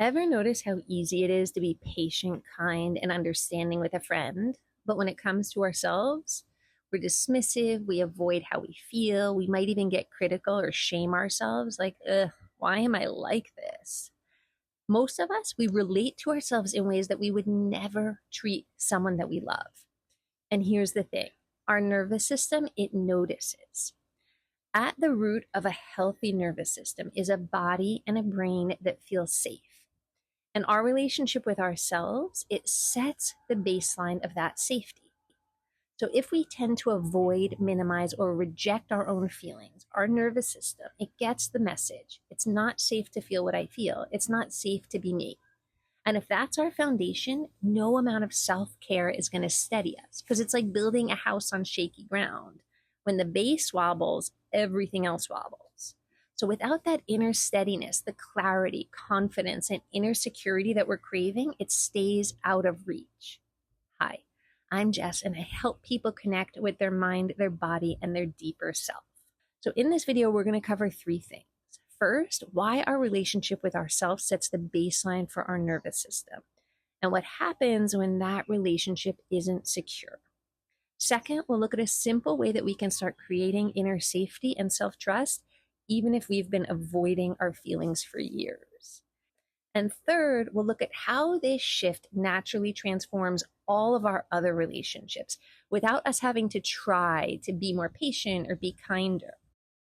Ever notice how easy it is to be patient, kind, and understanding with a friend? But when it comes to ourselves, we're dismissive, we avoid how we feel, we might even get critical or shame ourselves like, ugh, why am I like this? Most of us, we relate to ourselves in ways that we would never treat someone that we love. And here's the thing, our nervous system, it notices. At the root of a healthy nervous system is a body and a brain that feel safe. And our relationship with ourselves, it sets the baseline of that safety. So if we tend to avoid, minimize, or reject our own feelings, our nervous system, it gets the message. It's not safe to feel what I feel. It's not safe to be me. And if that's our foundation, no amount of self care is going to steady us because it's like building a house on shaky ground. When the base wobbles, everything else wobbles. So without that inner steadiness, the clarity, confidence, and inner security that we're craving, it stays out of reach. Hi, I'm Jess, and I help people connect with their mind, their body, and their deeper self. So in this video, we're going to cover three things. First, why our relationship with ourselves sets the baseline for our nervous system, and what happens when that relationship isn't secure. Second, we'll look at a simple way that we can start creating inner safety and self-trust, even if we've been avoiding our feelings for years. And third, we'll look at how this shift naturally transforms all of our other relationships without us having to try to be more patient or be kinder.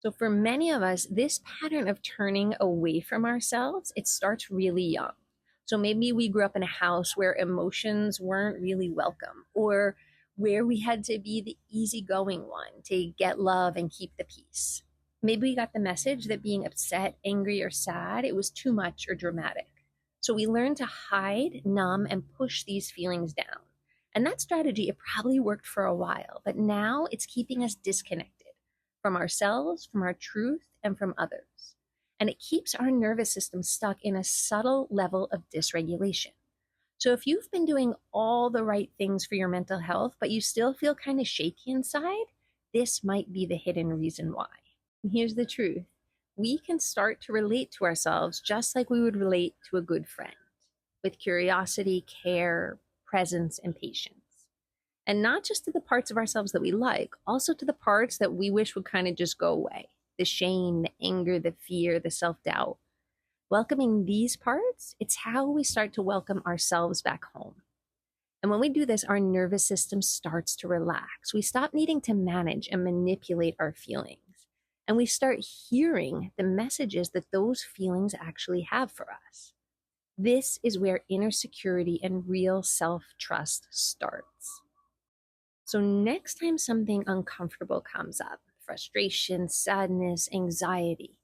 So for many of us, this pattern of turning away from ourselves, it starts really young. So maybe we grew up in a house where emotions weren't really welcome, or where we had to be the easygoing one to get love and keep the peace. Maybe we got the message that being upset, angry, or sad, it was too much or dramatic. So we learned to hide, numb, and push these feelings down. And that strategy, it probably worked for a while, but now it's keeping us disconnected from ourselves, from our truth, and from others. And it keeps our nervous system stuck in a subtle level of dysregulation. So if you've been doing all the right things for your mental health, but you still feel kind of shaky inside, this might be the hidden reason why. And here's the truth. We can start to relate to ourselves just like we would relate to a good friend, with curiosity, care, presence, and patience. And not just to the parts of ourselves that we like, also to the parts that we wish would kind of just go away. The shame, the anger, the fear, the self-doubt. Welcoming these parts, it's how we start to welcome ourselves back home. And when we do this, our nervous system starts to relax. We stop needing to manage and manipulate our feelings. And we start hearing the messages that those feelings actually have for us. This is where inner security and real self-trust starts. So next time something uncomfortable comes up, frustration, sadness, anxiety,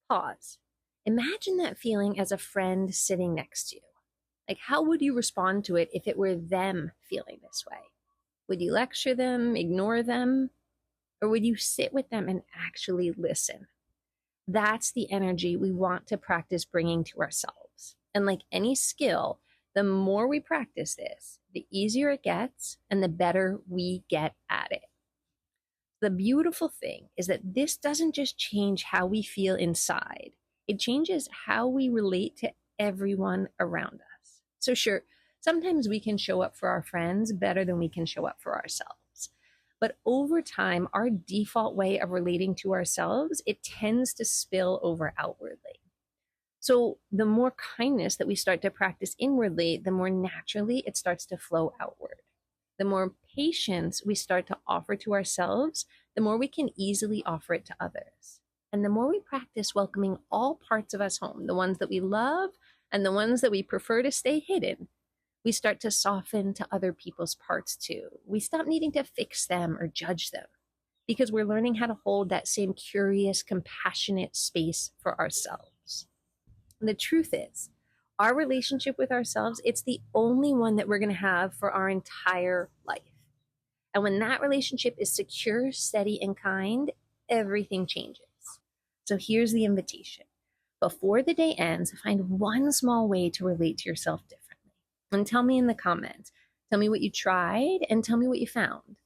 pause. Imagine that feeling as a friend sitting next to you. Like, how would you respond to it if it were them feeling this way? Would you lecture them, ignore them, or would you sit with them and actually listen? That's the energy we want to practice bringing to ourselves. And like any skill, the more we practice this, the easier it gets and the better we get at it. The beautiful thing is that this doesn't just change how we feel inside, it changes how we relate to everyone around us. So, sure, sometimes we can show up for our friends better than we can show up for ourselves. But over time, our default way of relating to ourselves, it tends to spill over outwardly. So the more kindness that we start to practice inwardly, the more naturally it starts to flow outward. The more patience we start to offer to ourselves, the more we can easily offer it to others. And the more we practice welcoming all parts of us home, the ones that we love and the ones that we prefer to stay hidden, we start to soften to other people's parts too. We stop needing to fix them or judge them because we're learning how to hold that same curious, compassionate space for ourselves. And the truth is, our relationship with ourselves, it's the only one that we're going to have for our entire life. And when that relationship is secure, steady, and kind, everything changes. So here's the invitation. Before the day ends, find one small way to relate to yourself differently. And tell me in the comments. Tell me what you tried and tell me what you found.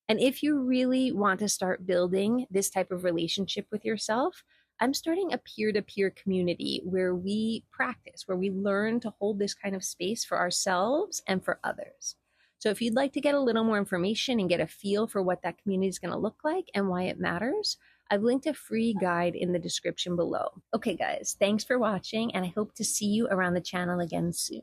And if you really want to start building this type of relationship with yourself, I'm starting a peer to peer community where we practice, where we learn to hold this kind of space for ourselves and for others. So, if you'd like to get a little more information and get a feel for what that community is going to look like and why it matters, I've linked a free guide in the description below. Okay, guys, thanks for watching, and I hope to see you around the channel again soon.